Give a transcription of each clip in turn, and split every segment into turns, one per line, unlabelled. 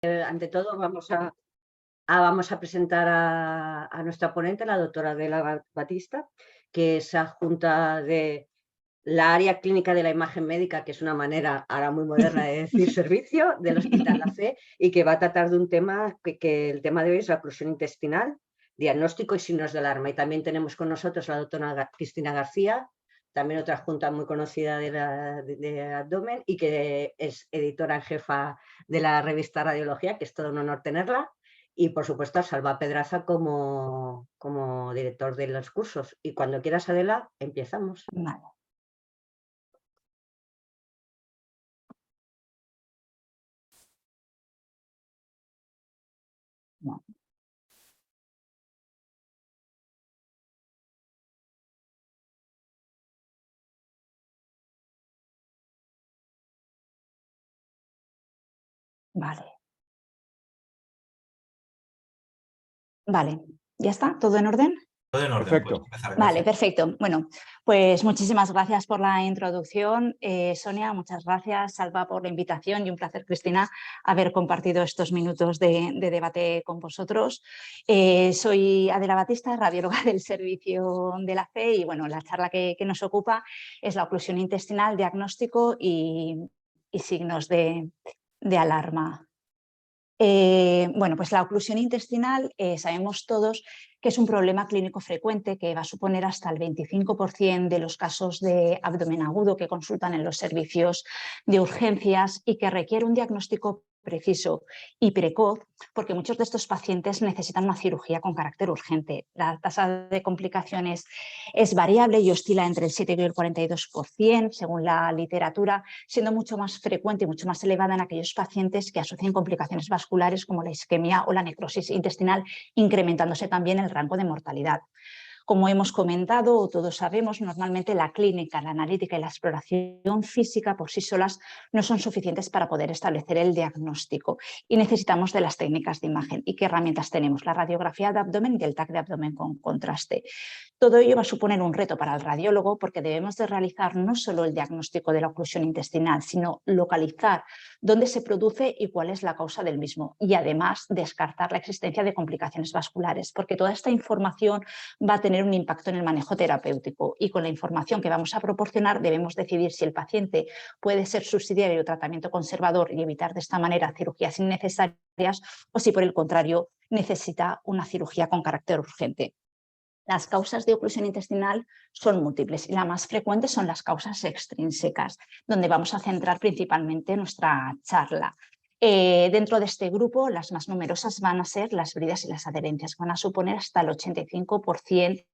Ante todo, vamos a presentar a nuestra ponente, la doctora Adela Batista, que es adjunta de la área clínica de la imagen médica, que es una manera ahora muy moderna de decir servicio, del Hospital La Fe, y que va a tratar de un tema que el tema de hoy es la oclusión intestinal, diagnóstico y signos de alarma. Y también tenemos con nosotros a la doctora Cristina García, también otra adjunta muy conocida de abdomen y que es editora en jefa de la revista Radiología, que es todo un honor tenerla. Y por supuesto a Salva Pedraza como director de los cursos. Y cuando quieras, Adela, empezamos.
Vale. No. Vale. Vale, ¿ya está? ¿Todo en orden?
Todo en orden.
Perfecto.
Vale, perfecto. Bueno, pues muchísimas gracias por la introducción. Sonia, muchas gracias. Salva, por la invitación y un placer, Cristina, haber compartido estos minutos de debate con vosotros. Soy Adela Batista, radióloga del Servicio de la Fe y bueno, la charla que nos ocupa es la oclusión intestinal, diagnóstico y signos de alarma. Bueno, pues la oclusión intestinal sabemos todos que es un problema clínico frecuente que va a suponer hasta el 25% de los casos de abdomen agudo que consultan en los servicios de urgencias y que requiere un diagnóstico preciso y precoz porque muchos de estos pacientes necesitan una cirugía con carácter urgente. La tasa de complicaciones es variable y oscila entre el 7 y el 42% según la literatura, siendo mucho más frecuente y mucho más elevada en aquellos pacientes que asocian complicaciones vasculares como la isquemia o la necrosis intestinal, incrementándose también el rango de mortalidad. Como hemos comentado o todos sabemos, normalmente la clínica, la analítica y la exploración física por sí solas no son suficientes para poder establecer el diagnóstico y necesitamos de las técnicas de imagen. ¿Y qué herramientas tenemos? La radiografía de abdomen y el TAC de abdomen con contraste. Todo ello va a suponer un reto para el radiólogo porque debemos de realizar no solo el diagnóstico de la oclusión intestinal, sino localizar dónde se produce y cuál es la causa del mismo y además descartar la existencia de complicaciones vasculares, porque toda esta información va a tener un impacto en el manejo terapéutico y con la información que vamos a proporcionar debemos decidir si el paciente puede ser subsidiario o tratamiento conservador y evitar de esta manera cirugías innecesarias o si por el contrario necesita una cirugía con carácter urgente. Las causas de oclusión intestinal son múltiples y las más frecuentes son las causas extrínsecas, donde vamos a centrar principalmente nuestra charla. Dentro de este grupo, las más numerosas van a ser las bridas y las adherencias, van a suponer hasta el 85%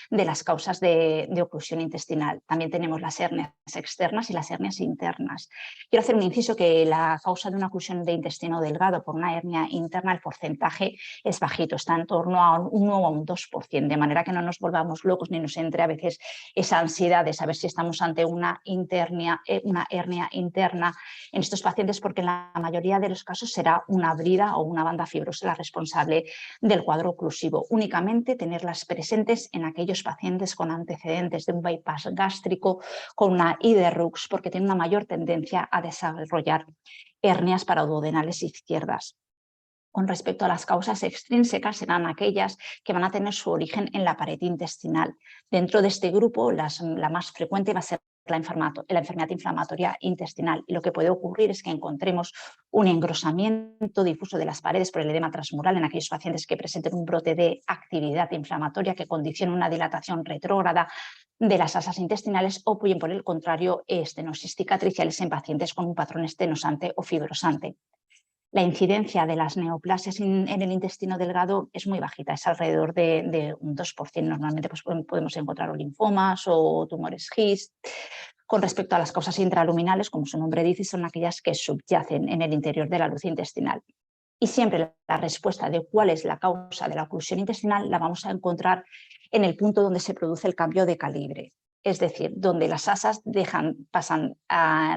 de las causas de oclusión intestinal. También tenemos las hernias externas y las hernias internas. Quiero hacer un inciso que la causa de una oclusión de intestino delgado por una hernia interna, el porcentaje es bajito, está en torno a un 1 o un 2%, de manera que no nos volvamos locos ni nos entre a veces esa ansiedad de saber si estamos ante una hernia interna en estos pacientes, porque en la mayoría de los casos será una brida o una banda fibrosa la responsable del cuadro oclusivo. Únicamente tenerlas presentes en aquellos pacientes con antecedentes de un bypass gástrico, con una IDRUX, porque tienen una mayor tendencia a desarrollar hernias paraduodenales izquierdas. Con respecto a las causas extrínsecas, serán aquellas que van a tener su origen en la pared intestinal. Dentro de este grupo, la más frecuente va a ser la enfermedad inflamatoria intestinal. Y lo que puede ocurrir es que encontremos un engrosamiento difuso de las paredes por el edema transmural en aquellos pacientes que presenten un brote de actividad inflamatoria que condicione una dilatación retrógrada de las asas intestinales o bien por el contrario estenosis cicatriciales en pacientes con un patrón estenosante o fibrosante. La incidencia de las neoplasias en el intestino delgado es muy bajita, es alrededor de un 2%. Normalmente pues, podemos encontrar linfomas o tumores GIST. Con respecto a las causas intraluminales, como su nombre dice, son aquellas que subyacen en el interior de la luz intestinal. Y siempre la respuesta de cuál es la causa de la oclusión intestinal la vamos a encontrar en el punto donde se produce el cambio de calibre. Es decir, donde las asas pasan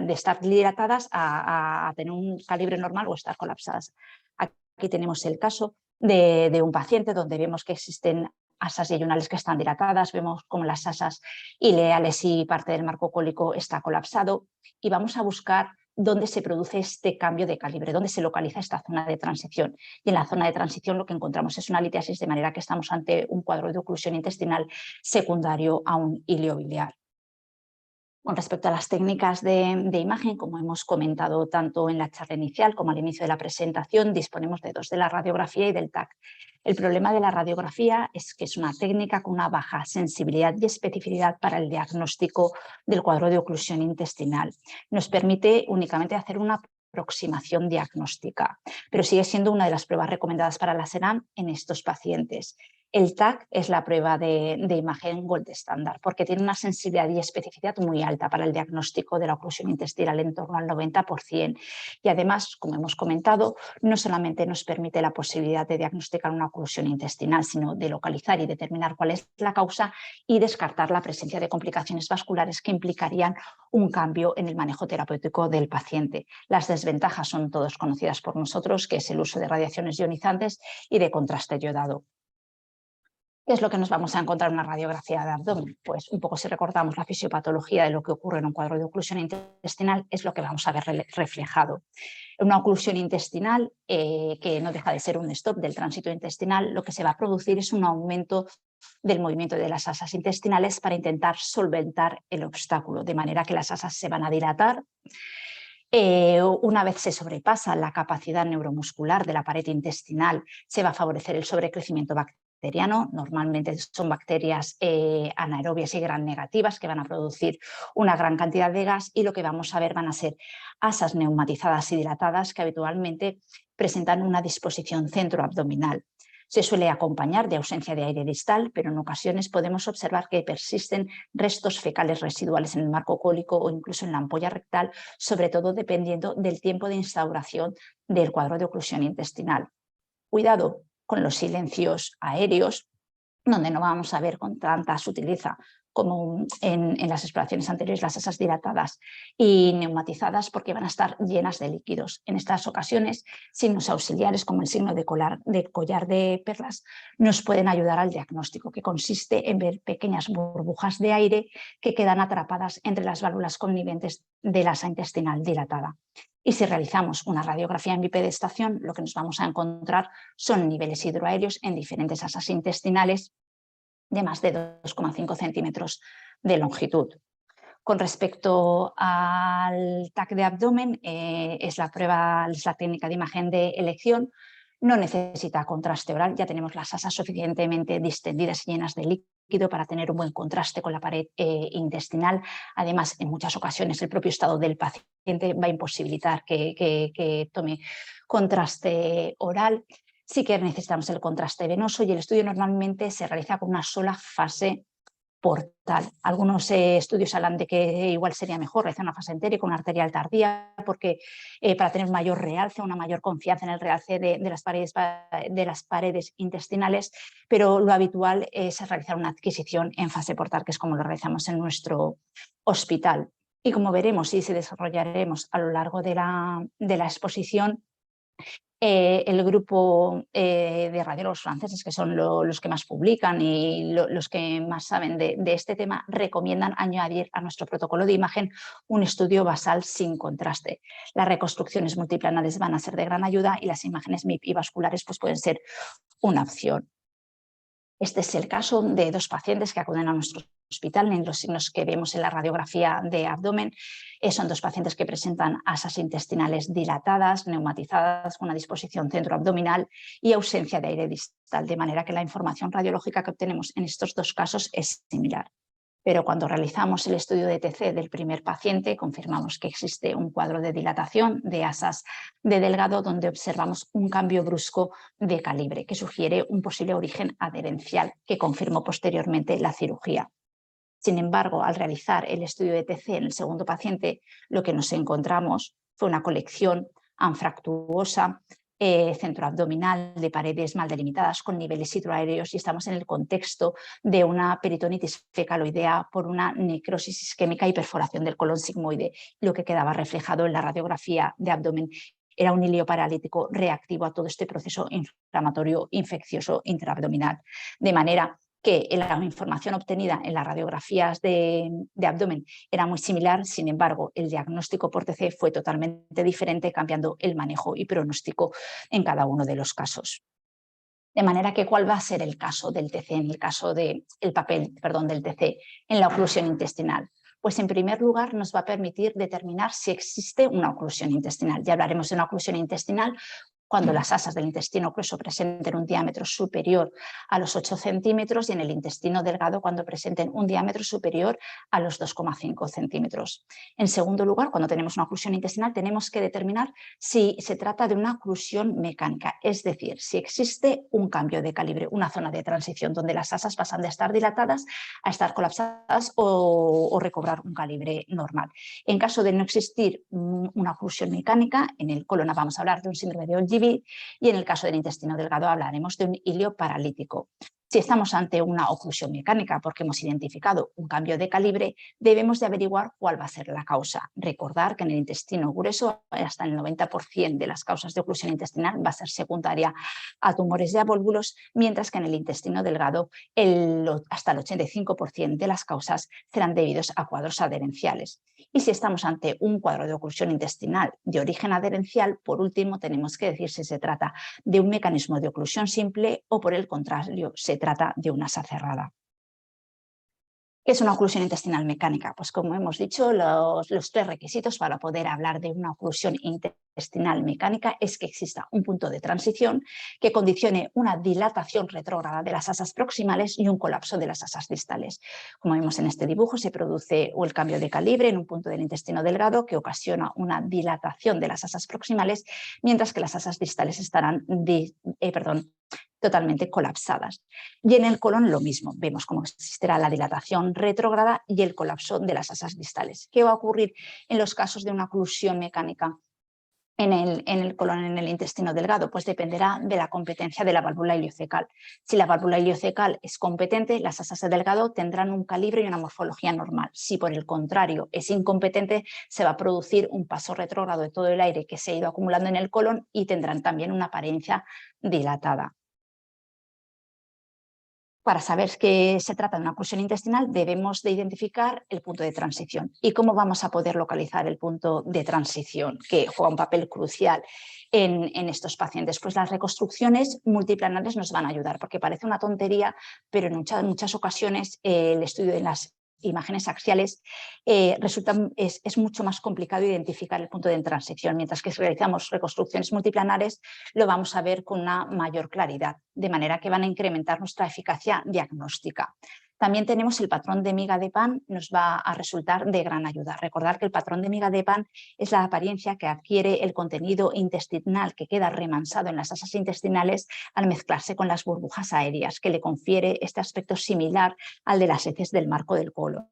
de estar dilatadas a tener un calibre normal o estar colapsadas. Aquí tenemos el caso de un paciente donde vemos que existen asas yeyunales que están dilatadas, vemos como las asas ileales y parte del marco cólico está colapsado y vamos a buscar dónde se produce este cambio de calibre, dónde se localiza esta zona de transición. Y en la zona de transición lo que encontramos es una litiasis, de manera que estamos ante un cuadro de oclusión intestinal secundario a un iliobiliar. Con respecto a las técnicas de imagen, como hemos comentado tanto en la charla inicial como al inicio de la presentación, disponemos de dos, de la radiografía y del TAC. El problema de la radiografía es que es una técnica con una baja sensibilidad y especificidad para el diagnóstico del cuadro de oclusión intestinal. Nos permite únicamente hacer una aproximación diagnóstica, pero sigue siendo una de las pruebas recomendadas para la SERAM en estos pacientes. El TAC es la prueba de imagen gold estándar porque tiene una sensibilidad y especificidad muy alta para el diagnóstico de la oclusión intestinal, en torno al 90%. Y además, como hemos comentado, no solamente nos permite la posibilidad de diagnosticar una oclusión intestinal, sino de localizar y determinar cuál es la causa y descartar la presencia de complicaciones vasculares que implicarían un cambio en el manejo terapéutico del paciente. Las desventajas son todas conocidas por nosotros, que es el uso de radiaciones ionizantes y de contraste yodado. ¿Qué es lo que nos vamos a encontrar en una radiografía de abdomen? Pues un poco, si recordamos la fisiopatología de lo que ocurre en un cuadro de oclusión intestinal, es lo que vamos a ver reflejado. Una oclusión intestinal, que no deja de ser un stop del tránsito intestinal, lo que se va a producir es un aumento del movimiento de las asas intestinales para intentar solventar el obstáculo, de manera que las asas se van a dilatar. Una vez se sobrepasa la capacidad neuromuscular de la pared intestinal, se va a favorecer el sobrecrecimiento bacteriano. Normalmente son bacterias anaerobias y gram negativas que van a producir una gran cantidad de gas, y lo que vamos a ver van a ser asas neumatizadas y dilatadas que habitualmente presentan una disposición centroabdominal. Se suele acompañar de ausencia de aire distal, pero en ocasiones podemos observar que persisten restos fecales residuales en el marco cólico o incluso en la ampolla rectal, sobre todo dependiendo del tiempo de instauración del cuadro de oclusión intestinal. Cuidado con los silencios aéreos, donde no vamos a ver con tanta sutileza como en las exploraciones anteriores las asas dilatadas y neumatizadas, porque van a estar llenas de líquidos. En estas ocasiones, signos auxiliares como el signo de collar de perlas nos pueden ayudar al diagnóstico, que consiste en ver pequeñas burbujas de aire que quedan atrapadas entre las válvulas conniventes del asa intestinal dilatada. Y si realizamos una radiografía en bipedestación, lo que nos vamos a encontrar son niveles hidroaéreos en diferentes asas intestinales de más de 2,5 centímetros de longitud. Con respecto al TAC de abdomen, es la técnica de imagen de elección. No necesita contraste oral, ya tenemos las asas suficientemente distendidas y llenas de líquido para tener un buen contraste con la pared intestinal. Además, en muchas ocasiones el propio estado del paciente va a imposibilitar que tome contraste oral. Sí que necesitamos el contraste venoso, y el estudio normalmente se realiza con una sola fase portal. Algunos estudios hablan de que igual sería mejor realizar una fase entérica con una arterial tardía, porque para tener mayor realce, una mayor confianza en el realce de las paredes intestinales, pero lo habitual es realizar una adquisición en fase portal, que es como lo realizamos en nuestro hospital. Y como veremos y se desarrollaremos a lo largo de la exposición, el grupo de radiólogos franceses, que son los que más publican y los que más saben de este tema, recomiendan añadir a nuestro protocolo de imagen un estudio basal sin contraste. Las reconstrucciones multiplanales van a ser de gran ayuda, y las imágenes MIP y vasculares pues pueden ser una opción. Este es el caso de dos pacientes que acuden a nuestro hospital. En los signos que vemos en la radiografía de abdomen son dos pacientes que presentan asas intestinales dilatadas, neumatizadas, con una disposición centroabdominal y ausencia de aire distal, de manera que la información radiológica que obtenemos en estos dos casos es similar. Pero cuando realizamos el estudio de ETC del primer paciente, confirmamos que existe un cuadro de dilatación de asas de delgado, donde observamos un cambio brusco de calibre que sugiere un posible origen adherencial, que confirmó posteriormente la cirugía. Sin embargo, al realizar el estudio de ETC en el segundo paciente, lo que nos encontramos fue una colección anfractuosa centroabdominal de paredes mal delimitadas con niveles hidroaéreos, y estamos en el contexto de una peritonitis fecaloidea por una necrosis isquémica y perforación del colon sigmoide. Lo que quedaba reflejado en la radiografía de abdomen era un ilio paralítico reactivo a todo este proceso inflamatorio infeccioso intraabdominal, de manera que la información obtenida en las radiografías de abdomen era muy similar, sin embargo, el diagnóstico por TC fue totalmente diferente, cambiando el manejo y pronóstico en cada uno de los casos. De manera que, ¿cuál va a ser el caso del TC en el caso del TC en la oclusión intestinal? Pues en primer lugar nos va a permitir determinar si existe una oclusión intestinal. Ya hablaremos de una oclusión intestinal cuando las asas del intestino grueso presenten un diámetro superior a los 8 centímetros y en el intestino delgado cuando presenten un diámetro superior a los 2,5 centímetros. En segundo lugar, cuando tenemos una oclusión intestinal, tenemos que determinar si se trata de una oclusión mecánica, es decir, si existe un cambio de calibre, una zona de transición donde las asas pasan de estar dilatadas a estar colapsadas o recobrar un calibre normal. En caso de no existir una oclusión mecánica, en el colon vamos a hablar de un síndrome de Golgi y en el caso del intestino delgado hablaremos de un ilio paralítico. Si estamos ante una oclusión mecánica porque hemos identificado un cambio de calibre, debemos de averiguar cuál va a ser la causa. Recordar que en el intestino grueso hasta el 90% de las causas de oclusión intestinal va a ser secundaria a tumores de avólvulos, mientras que en el intestino delgado hasta el 85% de las causas serán debidos a cuadros adherenciales. Y si estamos ante un cuadro de oclusión intestinal de origen adherencial, por último tenemos que decir si se trata de un mecanismo de oclusión simple o por el contrario se trata de una asa cerrada. ¿Qué es una oclusión intestinal mecánica? Pues como hemos dicho, los tres requisitos para poder hablar de una oclusión intestinal mecánica es que exista un punto de transición que condicione una dilatación retrógrada de las asas proximales y un colapso de las asas distales. Como vemos en este dibujo, se produce el cambio de calibre en un punto del intestino delgado que ocasiona una dilatación de las asas proximales, mientras que las asas distales estarán totalmente colapsadas. Y en el colon lo mismo, vemos cómo existirá la dilatación retrógrada y el colapso de las asas distales. ¿Qué va a ocurrir en los casos de una oclusión mecánica en el colon, en el intestino delgado? Pues dependerá de la competencia de la válvula iliocecal. Si la válvula iliocecal es competente, las asas de delgado tendrán un calibre y una morfología normal. Si por el contrario es incompetente, se va a producir un paso retrógrado de todo el aire que se ha ido acumulando en el colon y tendrán también una apariencia dilatada. Para saber que se trata de una oclusión intestinal debemos de identificar el punto de transición. ¿Y cómo vamos a poder localizar el punto de transición que juega un papel crucial en estos pacientes? Pues las reconstrucciones multiplanares nos van a ayudar, porque parece una tontería, pero en muchas ocasiones el estudio de las imágenes axiales es mucho más complicado identificar el punto de transición, mientras que si realizamos reconstrucciones multiplanares lo vamos a ver con una mayor claridad, de manera que van a incrementar nuestra eficacia diagnóstica. También tenemos el patrón de miga de pan, nos va a resultar de gran ayuda. Recordar que el patrón de miga de pan es la apariencia que adquiere el contenido intestinal que queda remansado en las asas intestinales al mezclarse con las burbujas aéreas, que le confiere este aspecto similar al de las heces del marco del colon.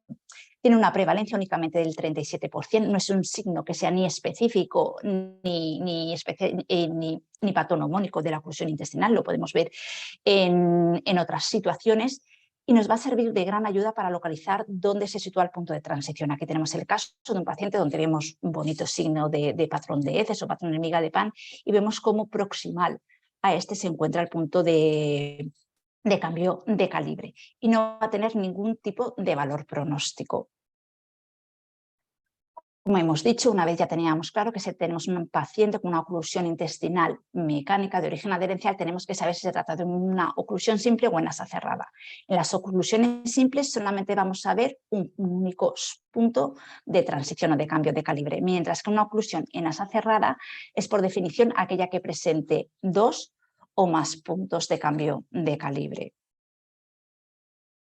Tiene una prevalencia únicamente del 37%, no es un signo que sea ni específico ni patonomónico de la oclusión intestinal, lo podemos ver en otras situaciones y nos va a servir de gran ayuda para localizar dónde se sitúa el punto de transición. Aquí tenemos el caso de un paciente donde vemos un bonito signo de patrón de heces o patrón de miga de pan y vemos cómo proximal a este se encuentra el punto de cambio de calibre y no va a tener ningún tipo de valor pronóstico. Como hemos dicho, una vez ya teníamos claro que si tenemos un paciente con una oclusión intestinal mecánica de origen adherencial, tenemos que saber si se trata de una oclusión simple o en asa cerrada. En las oclusiones simples solamente vamos a ver un único punto de transición o de cambio de calibre, mientras que una oclusión en asa cerrada es por definición aquella que presente 2 o más puntos de cambio de calibre.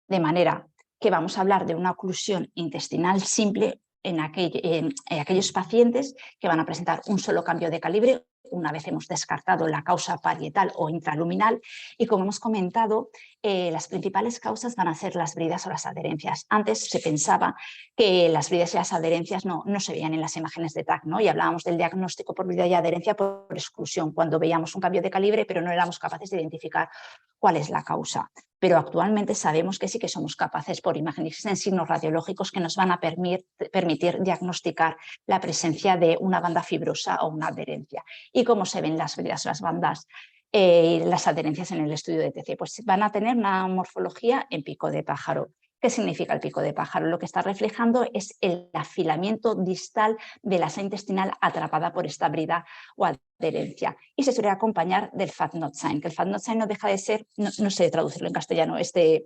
De manera que vamos a hablar de una oclusión intestinal simple en aquellos pacientes que van a presentar un solo cambio de calibre una vez hemos descartado la causa parietal o intraluminal y como hemos comentado, las principales causas van a ser las bridas o las adherencias. Antes se pensaba que las bridas y las adherencias no se veían en las imágenes de TAC, ¿no? Y hablábamos del diagnóstico por brida y adherencia por exclusión, cuando veíamos un cambio de calibre pero no éramos capaces de identificar cuál es la causa. Pero actualmente sabemos que sí que somos capaces por imágenes en signos radiológicos que nos van a permitir diagnosticar la presencia de una banda fibrosa o una adherencia. ¿Y cómo se ven las bridas o las bandas las adherencias en el estudio de TC. Pues van a tener una morfología en pico de pájaro. ¿Qué significa el pico de pájaro? Lo que está reflejando es el afilamiento distal de la asa intestinal atrapada por esta brida o adherencia. Y se suele acompañar del fat knot sign, que el fat knot sign no deja de ser, no sé traducirlo en castellano este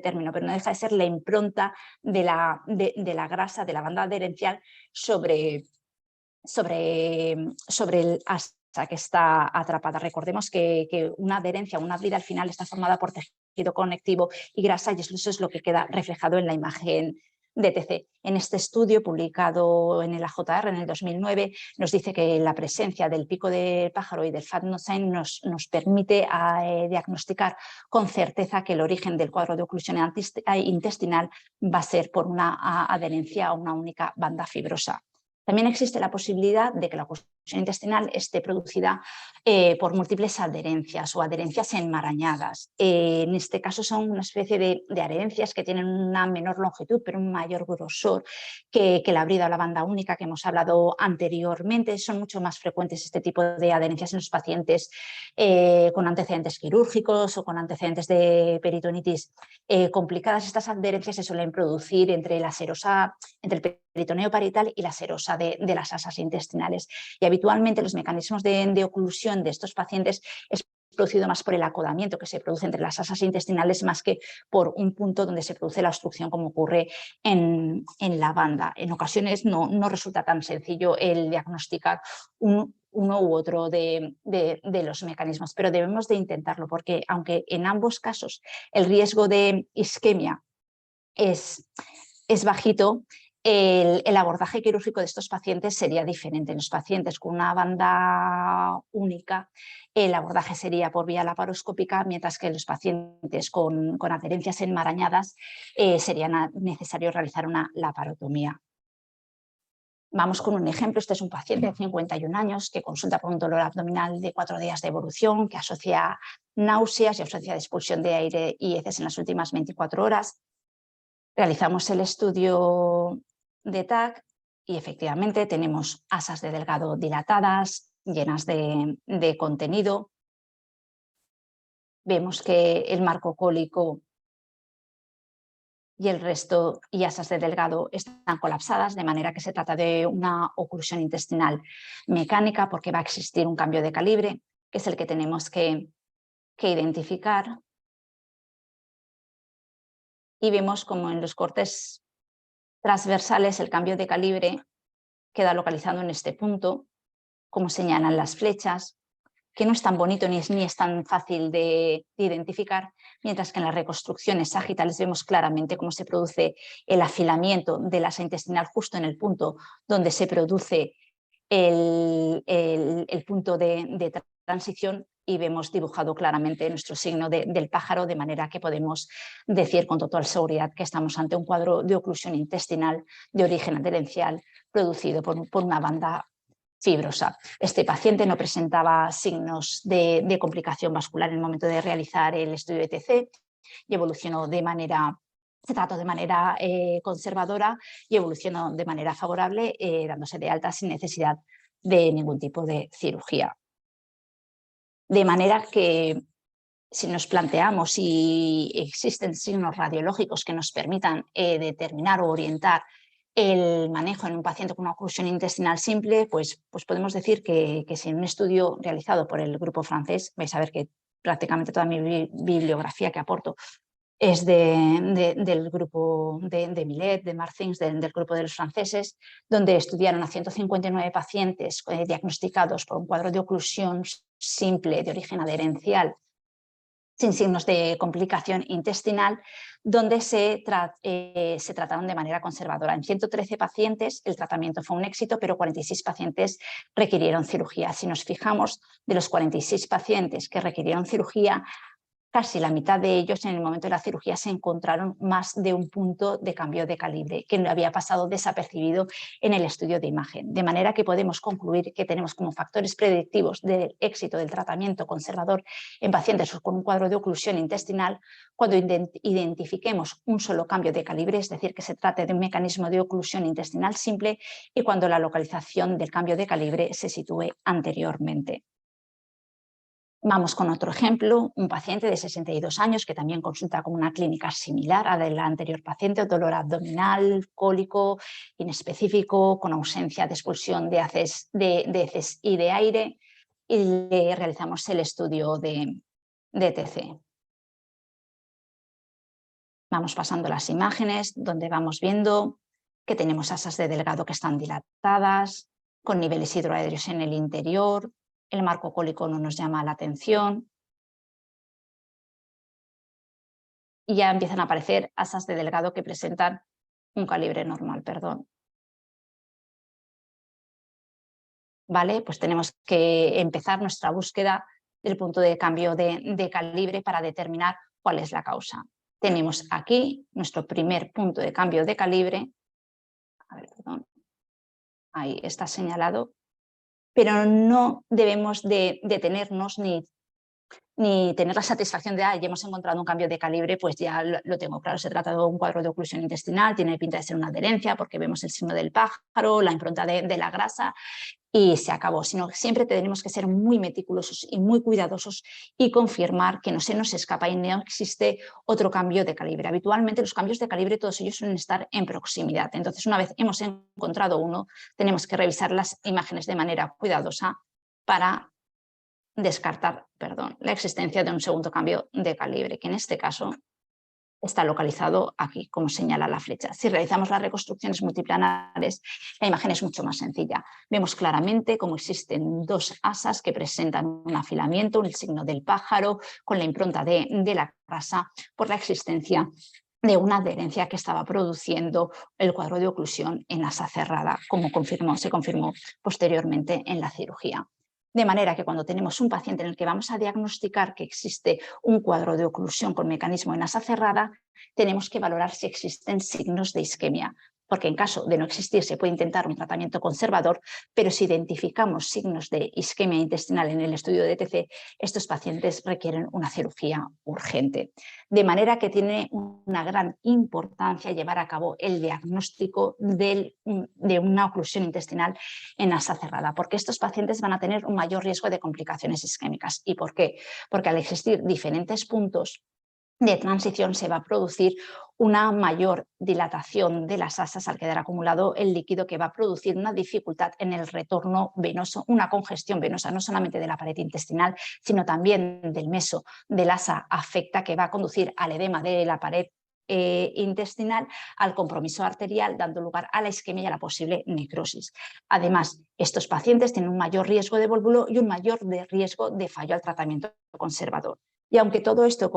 término, pero no deja de ser la impronta de la grasa de la banda adherencial sobre el asa que está atrapada. Recordemos que una adherencia, una brida al final está formada por tejido conectivo y grasa, y eso es lo que queda reflejado en la imagen de TC. En este estudio publicado en el AJR en el 2009 nos dice que la presencia del pico de pájaro y del fat knot sign nos permite diagnosticar con certeza que el origen del cuadro de oclusión intestinal va a ser por una adherencia a una única banda fibrosa. También existe la posibilidad de que la oclusión intestinal esté producida por múltiples adherencias o adherencias enmarañadas. En este caso son una especie de adherencias que tienen una menor longitud pero un mayor grosor que la brida o la banda única que hemos hablado anteriormente. Son mucho más frecuentes este tipo de adherencias en los pacientes con antecedentes quirúrgicos o con antecedentes de peritonitis complicadas. Estas adherencias se suelen producir entre el peritoneo parietal y la serosa de las asas intestinales. Y habitualmente los mecanismos de oclusión de estos pacientes es producido más por el acodamiento que se produce entre las asas intestinales más que por un punto donde se produce la obstrucción como ocurre en la banda. En ocasiones no resulta tan sencillo el diagnosticar uno u otro de los mecanismos, pero debemos de intentarlo porque aunque en ambos casos el riesgo de isquemia es bajito, el abordaje quirúrgico de estos pacientes sería diferente. En los pacientes con una banda única, el abordaje sería por vía laparoscópica, mientras que en los pacientes con adherencias enmarañadas sería necesario realizar una laparotomía. Vamos con un ejemplo. Este es un paciente de 51 años que consulta por un dolor abdominal de 4 días de evolución, que asocia náuseas y ausencia de expulsión de aire y heces en las últimas 24 horas. Realizamos el estudio de TAC y efectivamente tenemos asas de delgado dilatadas, llenas de contenido. Vemos que el marco cólico y el resto y asas de delgado están colapsadas, de manera que se trata de una oclusión intestinal mecánica porque va a existir un cambio de calibre, que es el que tenemos que identificar. Y vemos como en los cortes transversales el cambio de calibre queda localizado en este punto, como señalan las flechas, que no es tan bonito ni es tan fácil de identificar, mientras que en las reconstrucciones sagitales vemos claramente cómo se produce el afilamiento de la asa intestinal justo en el punto donde se produce el punto de transición, y vemos dibujado claramente nuestro signo del pájaro, de manera que podemos decir con total seguridad que estamos ante un cuadro de oclusión intestinal de origen adherencial producido por una banda fibrosa. Este paciente no presentaba signos de complicación vascular en el momento de realizar el estudio de TC y evolucionó se trató de manera conservadora y evolucionó de manera favorable, dándose de alta sin necesidad de ningún tipo de cirugía. De manera que si nos planteamos si existen signos radiológicos que nos permitan determinar o orientar el manejo en un paciente con una oclusión intestinal simple, pues podemos decir que si en un estudio realizado por el grupo francés, vais a ver que prácticamente toda mi bibliografía que aporto es del grupo de Millet, de Martins, del grupo de los franceses, donde estudiaron a 159 pacientes diagnosticados por un cuadro de oclusión simple de origen adherencial sin signos de complicación intestinal, donde se trataron de manera conservadora. En 113 pacientes el tratamiento fue un éxito, pero 46 pacientes requirieron cirugía. Si nos fijamos, de los 46 pacientes que requirieron cirugía, casi la mitad de ellos en el momento de la cirugía se encontraron más de un punto de cambio de calibre que no había pasado desapercibido en el estudio de imagen. De manera que podemos concluir que tenemos como factores predictivos del éxito del tratamiento conservador en pacientes con un cuadro de oclusión intestinal cuando identifiquemos un solo cambio de calibre, es decir, que se trate de un mecanismo de oclusión intestinal simple, y cuando la localización del cambio de calibre se sitúe anteriormente. Vamos con otro ejemplo, un paciente de 62 años que también consulta con una clínica similar a la anterior paciente, dolor abdominal, cólico, inespecífico, con ausencia de expulsión de heces y de aire, y le realizamos el estudio de TC. Vamos pasando las imágenes donde vamos viendo que tenemos asas de delgado que están dilatadas, con niveles hidroaéreos en el interior. El marco cólico no nos llama la atención. Y ya empiezan a aparecer asas de delgado que presentan un calibre normal, perdón. ¿Vale? Pues tenemos que empezar nuestra búsqueda del punto de cambio de calibre para determinar cuál es la causa. Tenemos aquí nuestro primer punto de cambio de calibre. A ver, perdón. Ahí está señalado. Pero no debemos de detenernos ni tener la satisfacción de, ya hemos encontrado un cambio de calibre, pues ya lo tengo claro, se trata de un cuadro de oclusión intestinal, tiene pinta de ser una adherencia porque vemos el signo del pájaro, la impronta de la grasa y se acabó, sino que siempre tenemos que ser muy meticulosos y muy cuidadosos y confirmar que no se nos escapa y no existe otro cambio de calibre. Habitualmente los cambios de calibre todos ellos suelen estar en proximidad, entonces una vez hemos encontrado uno, tenemos que revisar las imágenes de manera cuidadosa para descartar, la existencia de un segundo cambio de calibre, que en este caso está localizado aquí, como señala la flecha. Si realizamos las reconstrucciones multiplanares, la imagen es mucho más sencilla. Vemos claramente cómo existen dos asas que presentan un afilamiento, el signo del pájaro, con la impronta de la grasa por la existencia de una adherencia que estaba produciendo el cuadro de oclusión en asa cerrada, como se confirmó posteriormente en la cirugía. De manera que cuando tenemos un paciente en el que vamos a diagnosticar que existe un cuadro de oclusión con mecanismo en asa cerrada, tenemos que valorar si existen signos de isquemia, porque en caso de no existir se puede intentar un tratamiento conservador, pero si identificamos signos de isquemia intestinal en el estudio de TC, estos pacientes requieren una cirugía urgente. De manera que tiene una gran importancia llevar a cabo el diagnóstico de una oclusión intestinal en asa cerrada, porque estos pacientes van a tener un mayor riesgo de complicaciones isquémicas. ¿Y por qué? Porque al existir diferentes puntos de transición se va a producir una mayor dilatación de las asas al quedar acumulado el líquido, que va a producir una dificultad en el retorno venoso, una congestión venosa no solamente de la pared intestinal, sino también del meso del asa afecta, que va a conducir al edema de la pared intestinal, al compromiso arterial, dando lugar a la isquemia y a la posible necrosis. Además, estos pacientes tienen un mayor riesgo de volvulo y un mayor riesgo de fallo al tratamiento conservador. Y aunque todo esto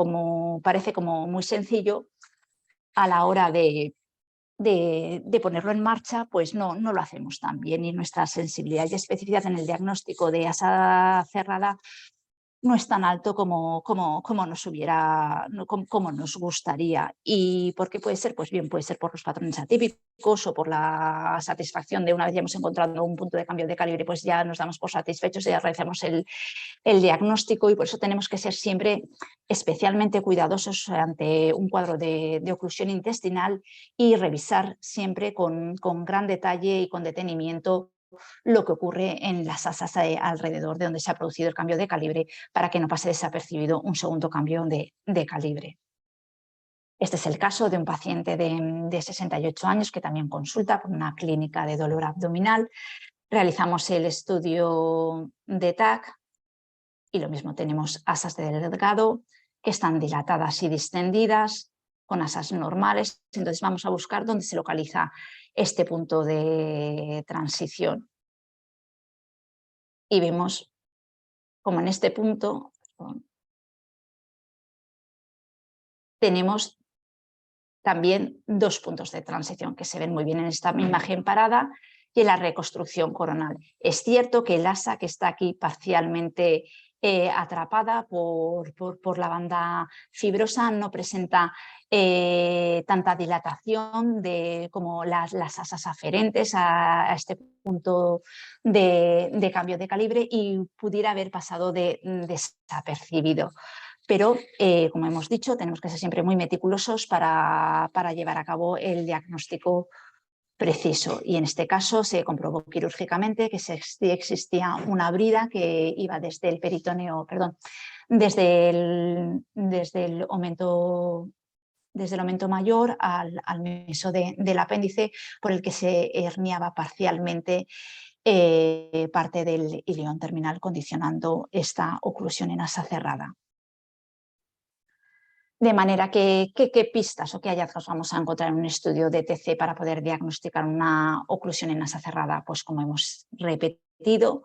parece como muy sencillo, a la hora de ponerlo en marcha, pues no lo hacemos tan bien, y nuestra sensibilidad y especificidad en el diagnóstico de asa cerrada no es tan alto como nos gustaría. ¿Y por qué puede ser? Pues bien, puede ser por los patrones atípicos o por la satisfacción de, una vez ya hemos encontrado un punto de cambio de calibre, pues ya nos damos por satisfechos y ya realizamos el diagnóstico, y por eso tenemos que ser siempre especialmente cuidadosos ante un cuadro de oclusión intestinal y revisar siempre con gran detalle y con detenimiento lo que ocurre en las asas alrededor de donde se ha producido el cambio de calibre, para que no pase desapercibido un segundo cambio de calibre. Este es el caso de un paciente de 68 años que también consulta por una clínica de dolor abdominal. Realizamos el estudio de TAC y lo mismo, tenemos asas de delgado que están dilatadas y distendidas, con asas normales. Entonces vamos a buscar dónde se localiza este punto de transición. Y vemos como en este punto tenemos también dos puntos de transición que se ven muy bien en esta imagen parada y en la reconstrucción coronal. Es cierto que el asa que está aquí parcialmente atrapada por la banda fibrosa no presenta tanta dilatación como las asas aferentes a este punto de cambio de calibre, y pudiera haber pasado desapercibido. Pero, como hemos dicho, tenemos que ser siempre muy meticulosos para llevar a cabo el diagnóstico preciso. Y en este caso se comprobó quirúrgicamente que existía una brida que iba desde el peritoneo, perdón, desde el aumento mayor al meso del apéndice, por el que se herniaba parcialmente parte del ilion terminal, condicionando esta oclusión en asa cerrada. De manera que, ¿qué pistas o qué hallazgos vamos a encontrar en un estudio de TC para poder diagnosticar una oclusión en asa cerrada? Pues como hemos repetido,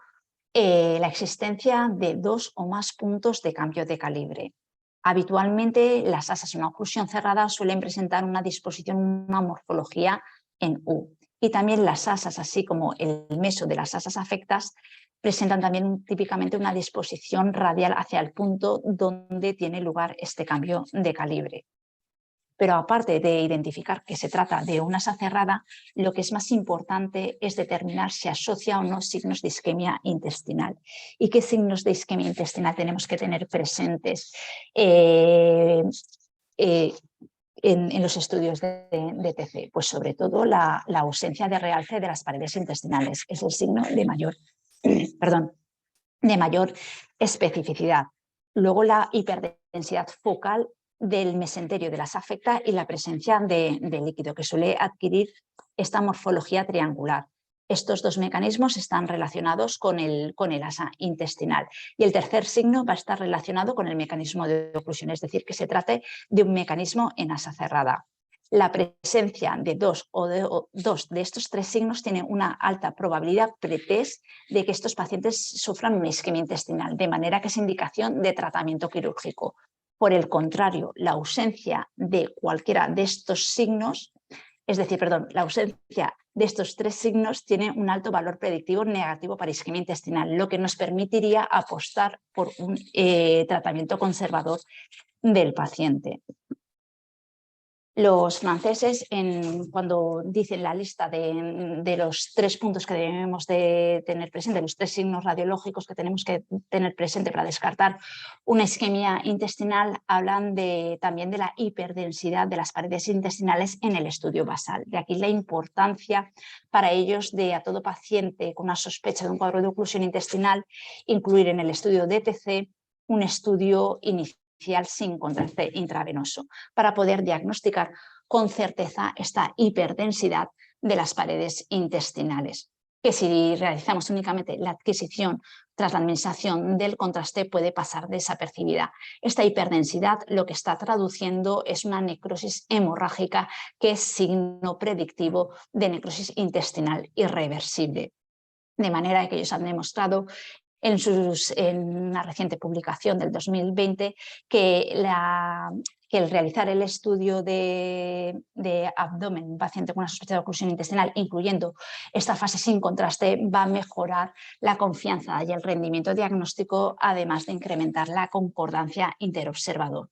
la existencia de 2 o más puntos de cambio de calibre. Habitualmente las asas en una oclusión cerrada suelen presentar una disposición, una morfología en U. Y también las asas, así como el meso de las asas afectas, presentan también típicamente una disposición radial hacia el punto donde tiene lugar este cambio de calibre. Pero aparte de identificar que se trata de una asa cerrada, lo que es más importante es determinar si asocia o no signos de isquemia intestinal. ¿Y qué signos de isquemia intestinal tenemos que tener presentes en los estudios de TC? Pues sobre todo la ausencia de realce de las paredes intestinales, es el signo de mayor especificidad. Luego la hiperdensidad focal del mesenterio de las afecta y la presencia de líquido, que suele adquirir esta morfología triangular. Estos dos mecanismos están relacionados con el asa intestinal. Y el tercer signo va a estar relacionado con el mecanismo de oclusión, es decir, que se trate de un mecanismo en asa cerrada. La presencia de dos de estos tres signos tiene una alta probabilidad pretest de que estos pacientes sufran una isquemia intestinal, de manera que es indicación de tratamiento quirúrgico. Por el contrario, la ausencia de cualquiera de estos signos, la ausencia de estos tres signos tiene un alto valor predictivo negativo para isquemia intestinal, lo que nos permitiría apostar por un tratamiento conservador del paciente. Los franceses, cuando dicen la lista de los 3 puntos que debemos de tener presente, los 3 signos radiológicos que tenemos que tener presente para descartar una isquemia intestinal, hablan también de la hiperdensidad de las paredes intestinales en el estudio basal. De aquí la importancia para ellos de a todo paciente con una sospecha de un cuadro de oclusión intestinal incluir en el estudio DTC un estudio inicial sin contraste intravenoso, para poder diagnosticar con certeza esta hiperdensidad de las paredes intestinales, que si realizamos únicamente la adquisición tras la administración del contraste puede pasar desapercibida. Esta hiperdensidad lo que está traduciendo es una necrosis hemorrágica, que es signo predictivo de necrosis intestinal irreversible. De manera que ellos han demostrado en una reciente publicación del 2020 que el realizar el estudio de abdomen en un paciente con una sospecha de oclusión intestinal, incluyendo esta fase sin contraste, va a mejorar la confianza y el rendimiento diagnóstico, además de incrementar la concordancia interobservador.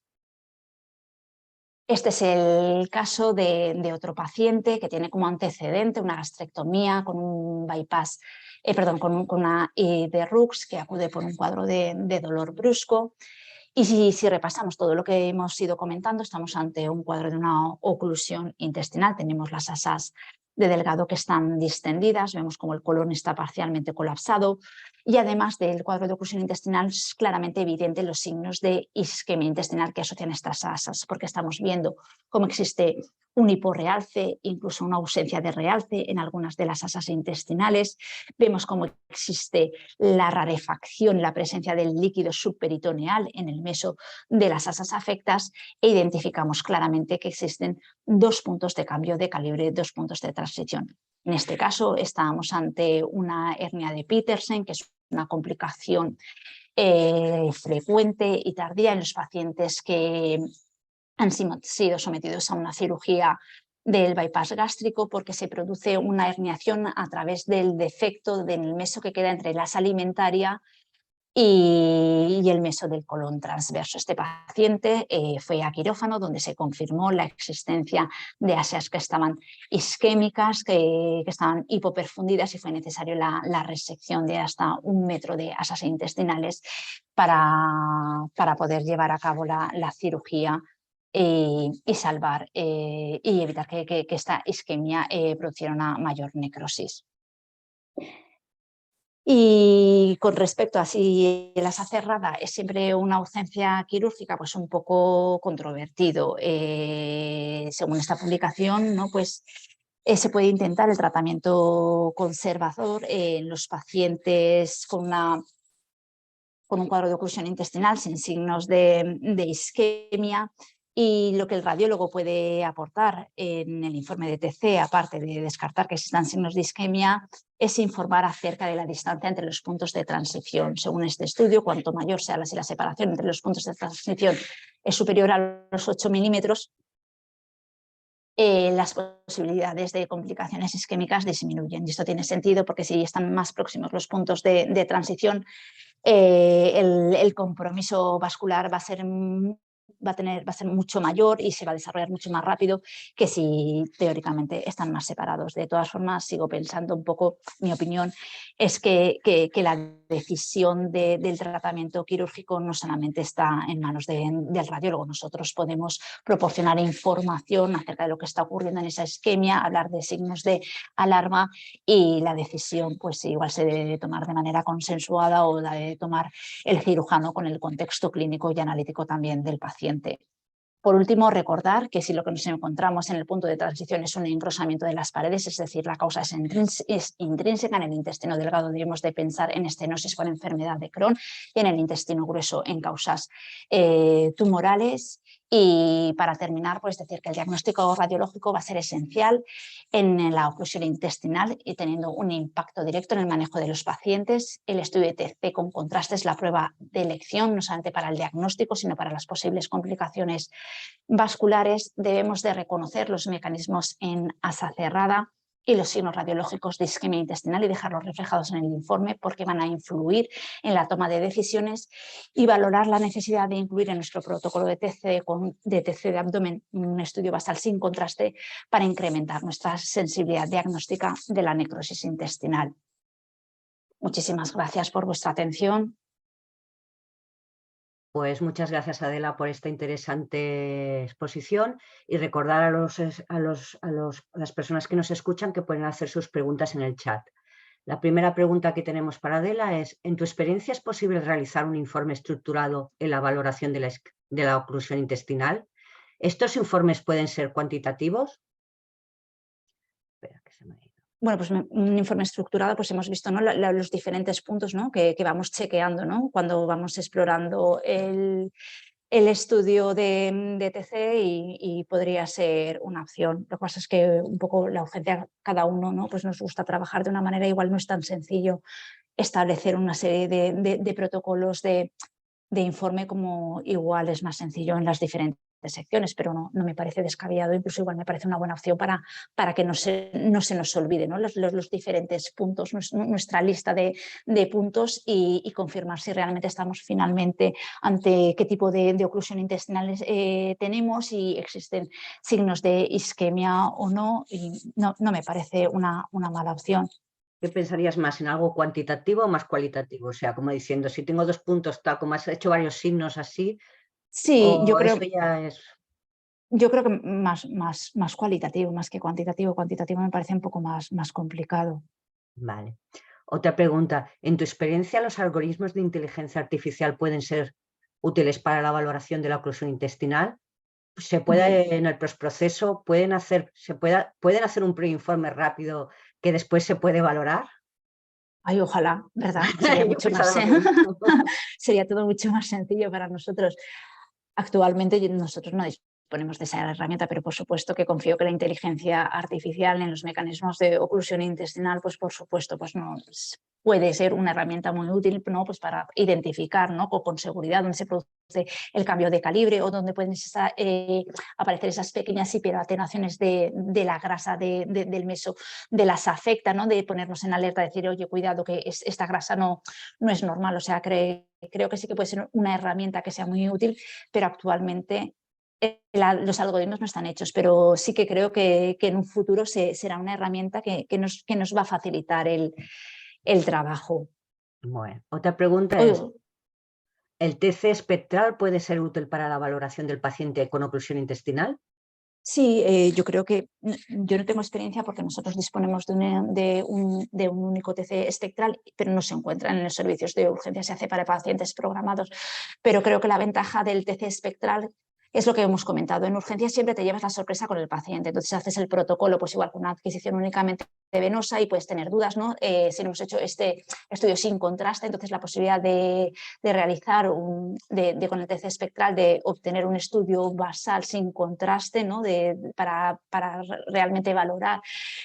Este es el caso de otro paciente que tiene como antecedente una gastrectomía con un bypass, con una de Rux, que acude por un cuadro de dolor brusco. Y si repasamos todo lo que hemos ido comentando, estamos ante un cuadro de una oclusión intestinal. Tenemos las asas de Delgado que están distendidas, vemos como el colon está parcialmente colapsado, y además del cuadro de oclusión intestinal es claramente evidente los signos de isquemia intestinal que asocian estas asas, porque estamos viendo cómo existe un hiporrealce, incluso una ausencia de realce en algunas de las asas intestinales. Vemos cómo existe la rarefacción, la presencia del líquido subperitoneal en el meso de las asas afectas, e identificamos claramente que existen 2 puntos de cambio de calibre, 2 puntos de transición. En este caso estábamos ante una hernia de Petersen, que es una complicación frecuente y tardía en los pacientes que han sido sometidos a una cirugía del bypass gástrico, porque se produce una herniación a través del defecto del meso que queda entre la asa alimentaria y el meso del colon transverso. Este paciente fue a quirófano, donde se confirmó la existencia de asas que estaban isquémicas, que estaban hipoperfundidas, y fue necesario la resección de hasta 1 metro de asas intestinales para poder llevar a cabo la cirugía y salvar y evitar que esta isquemia produciera una mayor necrosis. Y con respecto a si la asa cerrada es siempre una ausencia quirúrgica, pues un poco controvertido. Según esta publicación, ¿no? Pues se puede intentar el tratamiento conservador en los pacientes con un cuadro de oclusión intestinal sin signos de isquemia, y lo que el radiólogo puede aportar en el informe de TC, aparte de descartar que existan signos de isquemia, es informar acerca de la distancia entre los puntos de transición. Según este estudio, cuanto mayor sea la separación entre los puntos de transición es superior a los 8 milímetros, las posibilidades de complicaciones isquémicas disminuyen. Y esto tiene sentido porque si están más próximos los puntos de transición, el compromiso vascular va a ser mucho mayor y se va a desarrollar mucho más rápido que si teóricamente están más separados. De todas formas, sigo pensando un poco, mi opinión es que la decisión del tratamiento quirúrgico no solamente está en manos del radiólogo. Nosotros podemos proporcionar información acerca de lo que está ocurriendo en esa isquemia, hablar de signos de alarma, y la decisión pues igual se debe tomar de manera consensuada o la debe tomar el cirujano con el contexto clínico y analítico también del paciente. Por último, recordar que si lo que nos encontramos en el punto de transición es un engrosamiento de las paredes, es decir, la causa es intrínseca en el intestino delgado, debemos de pensar en estenosis con enfermedad de Crohn, y en el intestino grueso en causas tumorales. Y para terminar, pues decir que el diagnóstico radiológico va a ser esencial en la oclusión intestinal y teniendo un impacto directo en el manejo de los pacientes. El estudio de TC con contraste es la prueba de elección, no solamente para el diagnóstico, sino para las posibles complicaciones vasculares. Debemos de reconocer los mecanismos en asa cerrada y los signos radiológicos de isquemia intestinal y dejarlos reflejados en el informe, porque van a influir en la toma de decisiones, y valorar la necesidad de incluir en nuestro protocolo de TC de abdomen un estudio basal sin contraste para incrementar nuestra sensibilidad diagnóstica de la necrosis intestinal. Muchísimas gracias por vuestra atención.
Pues muchas gracias, Adela, por esta interesante exposición, y recordar a las personas que nos escuchan que pueden hacer sus preguntas en el chat. La primera pregunta que tenemos para Adela es: ¿en tu experiencia es posible realizar un informe estructurado en la valoración de la oclusión intestinal? ¿Estos informes pueden ser cuantitativos? Espera, que se me ha ido.
Bueno, pues un informe estructurado, pues hemos visto, ¿no? Los diferentes puntos, ¿no? que vamos chequeando, ¿no? Cuando vamos explorando el estudio de TC, y podría ser una opción. Lo que pasa es que un poco la urgencia, cada uno, ¿no? Pues nos gusta trabajar de una manera, igual no es tan sencillo establecer una serie de protocolos de informe, como igual es más sencillo en las diferentes secciones, pero no me parece descabellado, incluso igual me parece una buena opción para que no se nos olvide, ¿no? los diferentes puntos, nuestra lista de puntos, y confirmar si realmente estamos finalmente ante qué tipo de oclusión intestinal tenemos, y existen signos de isquemia o no, y no me parece una mala opción.
¿Qué pensarías más, en algo cuantitativo o más cualitativo? O sea, como diciendo, si tengo 2 puntos, tal, como has hecho varios signos así,
Sí,
o eso ya es...
Yo creo que más cualitativo, más que cuantitativo. Cuantitativo me parece un poco más complicado.
Vale. Otra pregunta: ¿en tu experiencia los algoritmos de inteligencia artificial pueden ser útiles para la valoración de la oclusión intestinal? ¿Se puede, en el postproceso, pueden hacer un preinforme rápido que después se puede valorar?
Ay, ojalá, ¿verdad? Sería
Yo
mucho más,
pensaba lo mismo.
sería todo mucho más sencillo para nosotros. Actualmente nosotros no disponemos de esa herramienta, pero por supuesto que confío que la inteligencia artificial en los mecanismos de oclusión intestinal, pues por supuesto, pues puede ser una herramienta muy útil, ¿no? Pues para identificar, ¿no? con seguridad dónde se produce el cambio de calibre, o dónde pueden aparecer esas pequeñas hiperoatenuaciones de la grasa del meso de las afecta, ¿no? De ponernos en alerta, decir, oye, cuidado, que esta grasa no es normal. O sea, creo que sí que puede ser una herramienta que sea muy útil, pero actualmente los algoritmos no están hechos, pero sí que creo que en un futuro será una herramienta que nos va a facilitar el trabajo.
Bueno, otra pregunta es: ¿El TC espectral puede ser útil para la valoración del paciente con oclusión intestinal?
Sí, yo creo que yo no tengo experiencia porque nosotros disponemos de un único TC espectral, pero no se encuentran en los servicios de urgencia, se hace para pacientes programados. Pero creo que la ventaja del TC espectral es lo que hemos comentado. En urgencia siempre te llevas la sorpresa con el paciente, entonces haces el protocolo, pues igual con una adquisición únicamente venosa y puedes tener dudas, ¿no? Si no hemos hecho este estudio sin contraste, entonces la posibilidad de realizar con el TC espectral, de obtener un estudio basal sin contraste, ¿no? Para realmente valorar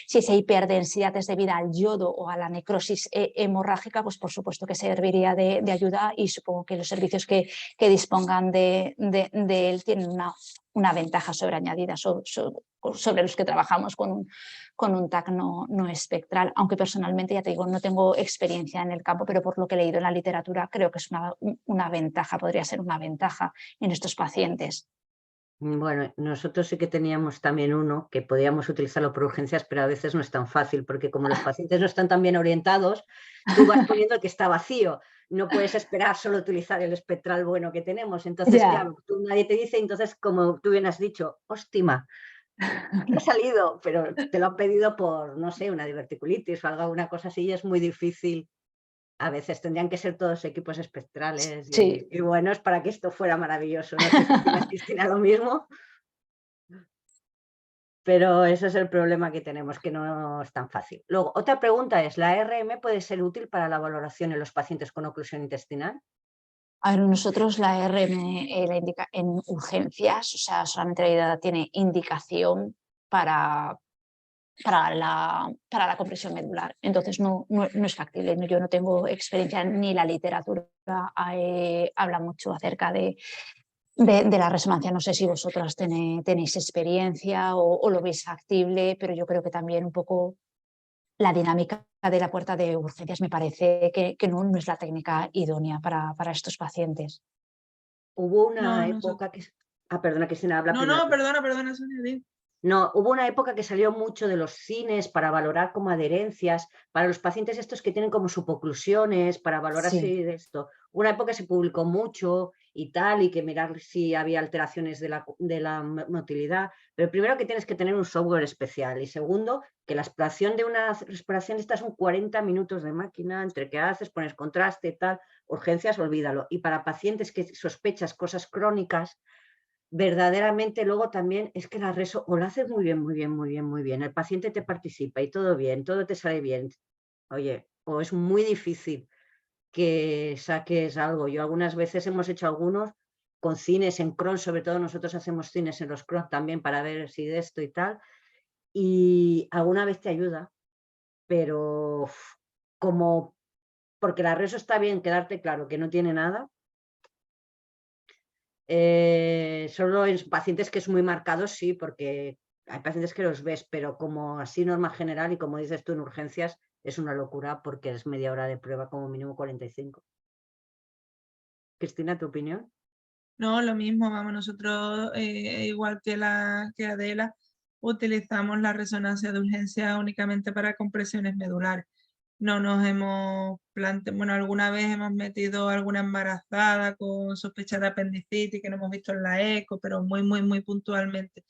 si esa hiperdensidad es debida al yodo o a la necrosis hemorrágica, pues por supuesto que serviría de ayuda, y supongo que los servicios que dispongan de él tienen una ventaja sobreañadida sobre los que trabajamos con un TAC no espectral, aunque personalmente, ya te digo, no tengo experiencia en el campo, pero por lo que he leído en la literatura creo que es una ventaja, podría ser una ventaja en estos pacientes.
Bueno, nosotros sí que teníamos también uno que podíamos utilizarlo por urgencias, pero a veces no es tan fácil, porque como los pacientes no están tan bien orientados, tú vas poniendo el que está vacío. No puedes esperar solo utilizar el espectral bueno que tenemos. Entonces,
Ya.
claro, nadie te dice, entonces, como tú bien has dicho, óstima, ¿qué ha salido? Pero te lo han pedido por, no sé, una diverticulitis o alguna cosa así, y es muy difícil. A veces tendrían que ser todos equipos espectrales
Sí.
y buenos para que esto fuera maravilloso. No sé si opinas, Cristina, lo mismo. Pero ese es el problema que tenemos, que no es tan fácil. Luego, otra pregunta es, ¿la ARM puede ser útil para la valoración en los pacientes con oclusión intestinal?
A ver, nosotros la RM la indica en urgencias, o sea, solamente la IDA tiene indicación para la compresión medular. Entonces no es factible. Yo no tengo experiencia, ni la literatura habla mucho acerca de la resonancia. No sé si vosotras tenéis experiencia o lo veis factible, pero yo creo que también un poco la dinámica de la puerta de urgencias me parece que no es la técnica idónea para estos pacientes.
Hubo
No,
una
no,
época que... Ah, perdona, Cristina, habla
no,
primero.
perdona, Sonia, di.
No, hubo una época que salió mucho de los cines para valorar como adherencias, para los pacientes estos que tienen como suboclusiones, para valorar
Sí.
si de esto. Una época se publicó mucho y tal, y que mirar si había alteraciones de la motilidad. Pero primero que tienes que tener un software especial, y segundo, que la exploración de una respiración esta son 40 minutos de máquina, entre que haces, pones contraste y tal, urgencias, olvídalo. Y para pacientes que sospechas cosas crónicas, verdaderamente luego también es que la reso o lo haces muy bien, muy bien, muy bien, muy bien, el paciente te participa y todo bien, todo te sale bien, oye, o es muy difícil que saques algo. Yo algunas veces hemos hecho algunos con cines en Crohn, sobre todo nosotros hacemos cines en los Crohn también para ver si de esto y tal, y alguna vez te ayuda, pero como, porque la reso está bien, quedarte claro que no tiene nada. Solo en pacientes que es muy marcados, sí, porque hay pacientes que los ves, pero como así norma general y como dices tú en urgencias, es una locura porque es media hora de prueba, como mínimo 45. Cristina, ¿tu opinión?
No, lo mismo, vamos, nosotros, igual que Adela, utilizamos la resonancia de urgencia únicamente para compresiones medulares. No nos hemos planteado, bueno, alguna vez hemos metido alguna embarazada con sospecha de apendicitis que no hemos visto en la eco, pero muy puntualmente.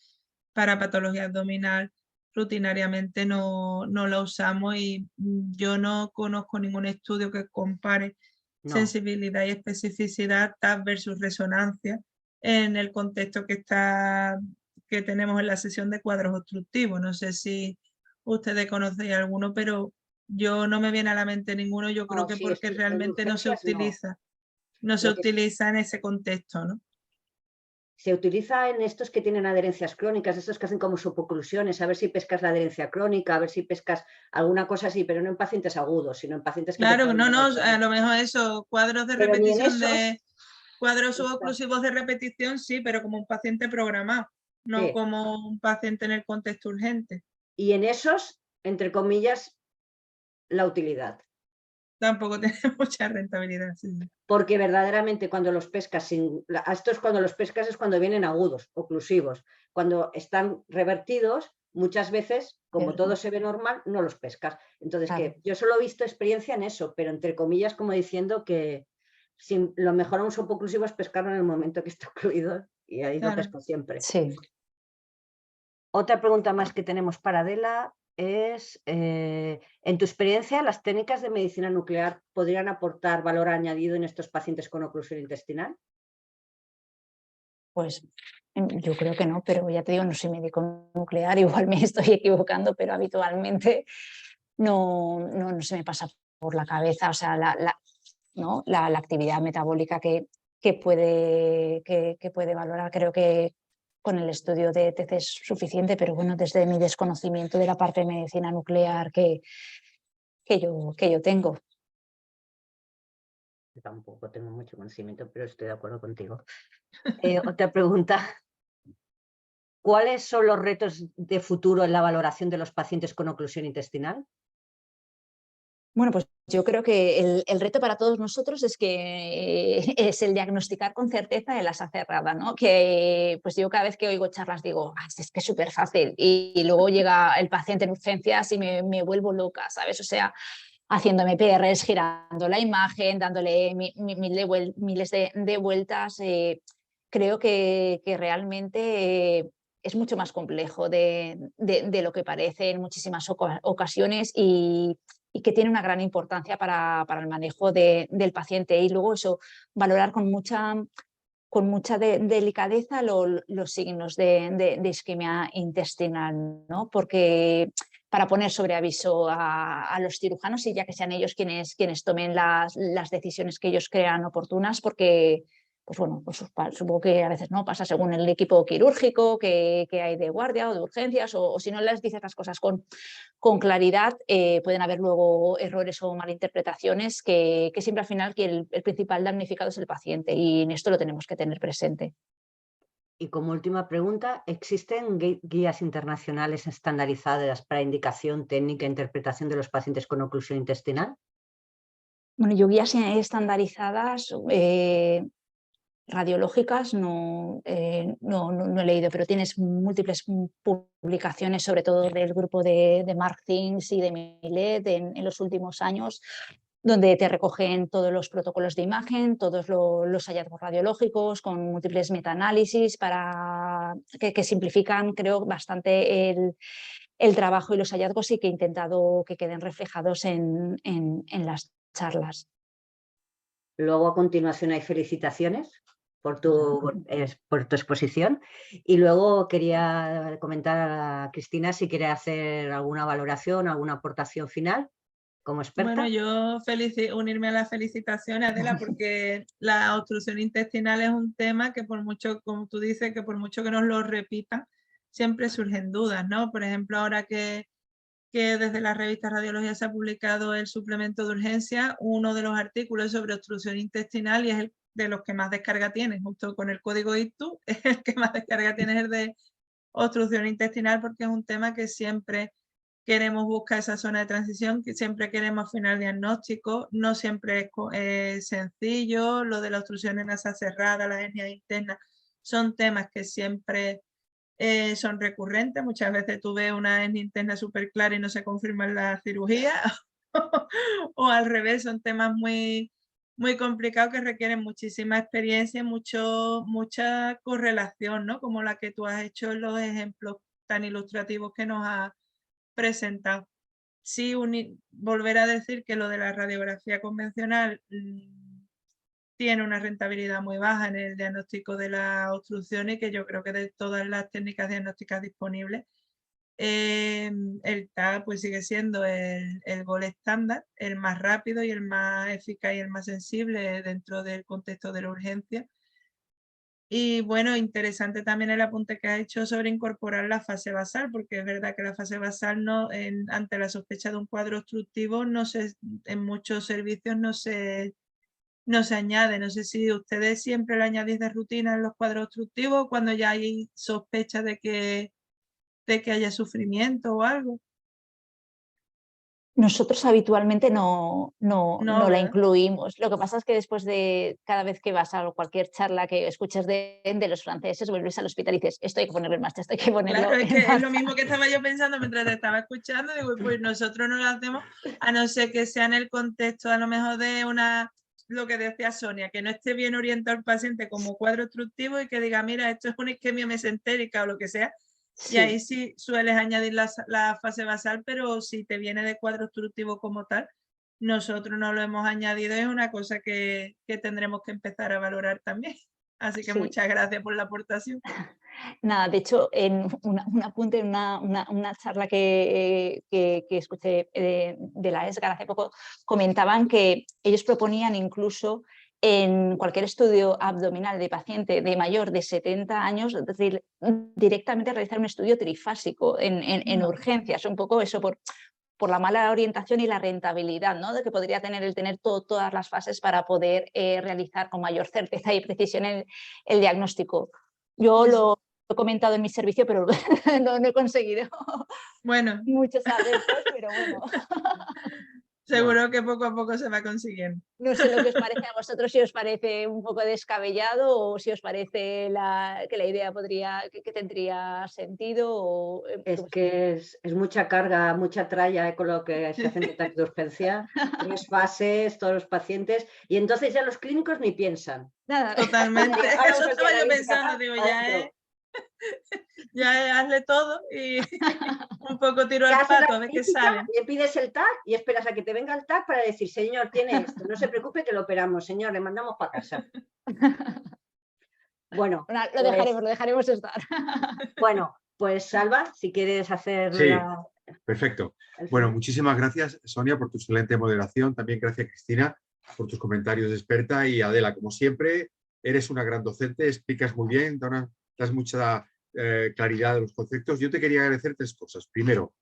Para patología abdominal, rutinariamente no la usamos, y yo no conozco ningún estudio que compare
No.
sensibilidad y especificidad TAP versus resonancia en el contexto que tenemos en la sesión de cuadros obstructivos. No sé si ustedes conocen alguno, pero yo no me viene a la mente ninguno. Yo creo
No,
que
sí,
porque
en
realmente no se
urgencias no.
se
Lo que
utiliza en ese contexto, ¿no?
se utiliza en estos que tienen adherencias crónicas, estos que hacen como suboclusiones, a ver si pescas la adherencia crónica, a ver si pescas alguna cosa así, pero no en pacientes agudos, sino en pacientes que te
Claro,
pueden dar
a
otro.
lo mejor eso,
Pero ni en esos
cuadros
está.
suboclusivos de repetición, sí, pero como un paciente programado, no
Sí.
como un paciente en el contexto urgente.
Y en esos, entre comillas, la utilidad.
Tampoco tiene mucha rentabilidad. Sí.
Porque verdaderamente cuando los pescas, estos cuando los pescas es cuando vienen agudos, oclusivos. Cuando están revertidos, muchas veces, como todo se ve normal, no los pescas. Entonces,
Claro.
que yo solo he visto experiencia en eso, pero entre comillas, como diciendo que lo mejor a un sopo oclusivo es pescarlo en el momento que está ocluido y ahí lo
Claro.
pesco siempre.
Sí.
Otra pregunta más que tenemos para Adela es, en tu experiencia, ¿las técnicas de medicina nuclear podrían aportar valor añadido en estos pacientes con oclusión intestinal?
Pues yo creo que no, pero ya te digo, no soy médico nuclear, igual me estoy equivocando, pero habitualmente no se me pasa por la cabeza, o sea, ¿no? la actividad metabólica que puede valorar, creo que con el estudio de TC es suficiente, pero bueno, desde mi desconocimiento de la parte de medicina nuclear que yo tengo.
Yo tampoco tengo mucho conocimiento, pero estoy de acuerdo contigo. Otra pregunta. ¿Cuáles son los retos de futuro en la valoración de los pacientes con oclusión intestinal?
Bueno, pues yo creo que el reto para todos nosotros es que es el diagnosticar con certeza de la asa cerrada, ¿no? Que pues yo cada vez que oigo charlas digo, es que es súper fácil, y luego llega el paciente en urgencias y me vuelvo loca, ¿sabes? O sea, haciéndome PRs, girando la imagen, dándole miles de vueltas. Creo que realmente es mucho más complejo de lo que parece en muchísimas ocasiones, y que tiene una gran importancia para el manejo del paciente. Y luego eso, valorar con mucha delicadeza los signos de isquemia intestinal, ¿no? Porque para poner sobre aviso a los cirujanos, y ya que sean ellos quienes tomen las decisiones que ellos crean oportunas, porque pues bueno, pues supongo que a veces no pasa según el equipo quirúrgico que hay de guardia o de urgencias, o si no les dices las cosas con claridad, pueden haber luego errores o malinterpretaciones que siempre al final que el principal damnificado es el paciente, y en esto lo tenemos que tener presente.
Y como última pregunta, ¿existen guías internacionales estandarizadas para indicación técnica e interpretación de los pacientes con oclusión intestinal?
Bueno, yo guías estandarizadas radiológicas no he leído, pero tienes múltiples publicaciones, sobre todo del grupo de Mark Things y de Milet en los últimos años, donde te recogen todos los protocolos de imagen, todos los hallazgos radiológicos, con múltiples metaanálisis para que simplifican, creo, bastante el trabajo y los hallazgos, y que he intentado que queden reflejados en las charlas.
Luego, a continuación, hay felicitaciones por tu exposición. Y luego quería comentar a Cristina si quiere hacer alguna valoración, alguna aportación final como experta.
Bueno, yo unirme a las felicitaciones, Adela, porque la obstrucción intestinal es un tema que por mucho, como tú dices, que por mucho que nos lo repitan, siempre surgen dudas, ¿no? Por ejemplo, ahora que desde la revista Radiología se ha publicado el suplemento de urgencia, uno de los artículos sobre obstrucción intestinal, y es el de los que más descarga tiene, justo con el código ITU, el que más descarga tiene es el de obstrucción intestinal, porque es un tema que siempre queremos buscar esa zona de transición, que siempre queremos afinar el diagnóstico, no siempre es sencillo. Lo de la obstrucción en asa cerrada, las hernias internas, son temas que siempre son recurrentes. Muchas veces tú ves una hernia interna súper clara y no se confirma en la cirugía, o al revés, son temas muy, muy complicados que requieren muchísima experiencia y mucha correlación, ¿no? Como la que tú has hecho en los ejemplos tan ilustrativos que nos has presentado. Sí, volver a decir que lo de la radiografía convencional tiene una rentabilidad muy baja en el diagnóstico de la obstrucción, y que yo creo que de todas las técnicas diagnósticas disponibles, el TAC pues sigue siendo el gol estándar, el más rápido y el más eficaz y el más sensible dentro del contexto de la urgencia. Y bueno, interesante también el apunte que has hecho sobre incorporar la fase basal, porque es verdad que la fase basal ante la sospecha de un cuadro obstructivo en muchos servicios no se añade. No sé si ustedes siempre le añadís de rutina en los cuadros obstructivos cuando ya hay sospecha de que haya sufrimiento o algo.
Nosotros habitualmente no la
¿verdad?
incluimos. Lo que pasa es que después de cada vez que vas a cualquier charla que escuchas de los franceses, vuelves al hospital y dices, esto hay que ponerlo en marcha, esto hay que ponerlo
Claro, es
en
que
marcha.
es lo mismo que estaba yo pensando mientras te estaba escuchando. Digo, pues nosotros no lo hacemos, a no ser que sea en el contexto a lo mejor de una lo que decía Sonia, que no esté bien orientado el paciente como cuadro obstructivo y que diga, mira, esto es una isquemia mesentérica o lo que sea.
Sí.
Y ahí sí sueles añadir la fase basal, pero si te viene de cuadro obstructivo como tal, nosotros no lo hemos añadido, es una cosa que tendremos que empezar a valorar también. Así que
Sí.
muchas gracias por la aportación.
Nada, de hecho, en un apunte, en una charla que escuché de la ESGAR hace poco, comentaban que ellos proponían incluso en cualquier estudio abdominal de paciente de mayor de 70 años, directamente realizar un estudio trifásico en urgencias, un poco eso por la mala orientación y la rentabilidad, ¿no?, de que podría tener el tener todas las fases para poder realizar con mayor certeza y precisión el diagnóstico. Yo lo he comentado en mi servicio, pero no he conseguido
Bueno,
muchos adeptos, pero bueno.
seguro que poco a poco se va consiguiendo.
No sé lo que os parece a vosotros, si os parece un poco descabellado o si os parece que la idea que tendría sentido. O,
Es que es mucha carga, mucha tralla con lo que se hace en TAC de urgencia, 3 fases, todos los pacientes, y entonces ya los clínicos ni piensan.
Nada.
Totalmente,
Ahora
eso
vamos a
estaba
hacer
yo
la
pensando,
lítica,
digo,
adentro.
ya hazle todo y un poco tiro
Te
al
haces la
pato a ver qué
clínica,
sale.
le pides el TAC y esperas a que te venga el TAC para decir, señor, tiene esto, no se preocupe que lo operamos, señor, le mandamos para casa. Bueno,
Lo dejaremos estar.
Bueno, pues Salva, si quieres hacer
Sí, perfecto.
el
Bueno,
final.
muchísimas gracias, Sonia, por tu excelente moderación. También gracias, Cristina, por tus comentarios de experta. Y Adela, como siempre, eres una gran docente, explicas muy bien, das mucha claridad de los conceptos. Yo te quería agradecer 3 cosas. Primero,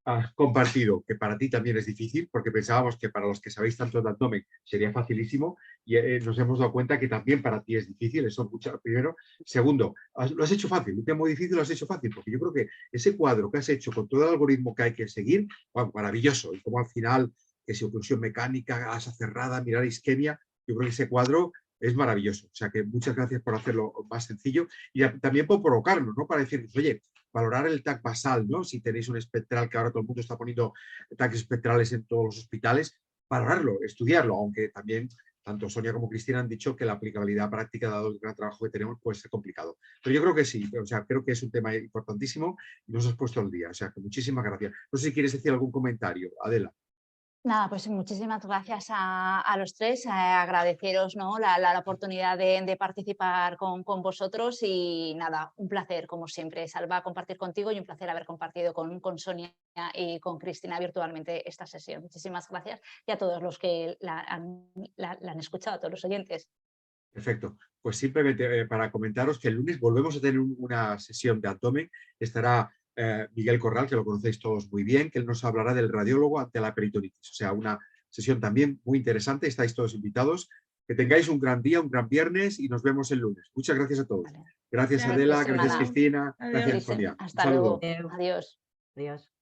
has compartido que para ti también es difícil, porque pensábamos que para los que sabéis tanto de abdomen sería facilísimo, y nos hemos dado cuenta que también para ti es difícil, eso mucho, primero. Segundo, lo has hecho fácil, un tema muy difícil lo has hecho fácil, porque yo creo que ese cuadro que has hecho con todo el algoritmo que hay que seguir, bueno, maravilloso, y como al final, que si oclusión mecánica, asa cerrada, mirar isquemia, yo creo que ese cuadro es maravilloso, o sea que muchas gracias por hacerlo más sencillo y también por provocarnos, ¿no?, para decirnos, oye, valorar el TAC basal, ¿no?, si tenéis un espectral, que ahora todo el mundo está poniendo TACs espectrales en todos los hospitales, valorarlo, estudiarlo, aunque también tanto Sonia como Cristina han dicho que la aplicabilidad práctica, dado el gran trabajo que tenemos, puede ser complicado. Pero yo creo que sí, o sea, creo que es un tema importantísimo y nos has puesto al día, o sea, que muchísimas gracias. No sé si quieres decir algún comentario, Adela.
Nada, pues muchísimas gracias a los 3, agradeceros, ¿no?, la oportunidad de participar con vosotros y nada, un placer como siempre, Salva, compartir contigo y un placer haber compartido con Sonia y con Cristina virtualmente esta sesión. Muchísimas gracias y a todos los que la han escuchado, a todos los oyentes.
Perfecto. Pues simplemente para comentaros que el lunes volvemos a tener una sesión de abdomen. Estará Miguel Corral, que lo conocéis todos muy bien, que él nos hablará del radiólogo ante la peritonitis. O sea, una sesión también muy interesante. Estáis todos invitados. Que tengáis un gran día, un gran viernes y nos vemos el lunes. Muchas gracias a todos.
Vale.
Gracias,
Gracias.
Adela. Gracias,
Semana.
Cristina.
Adiós.
Gracias, Sonia.
Hasta
Un saludo.
luego. Adiós.
Adiós.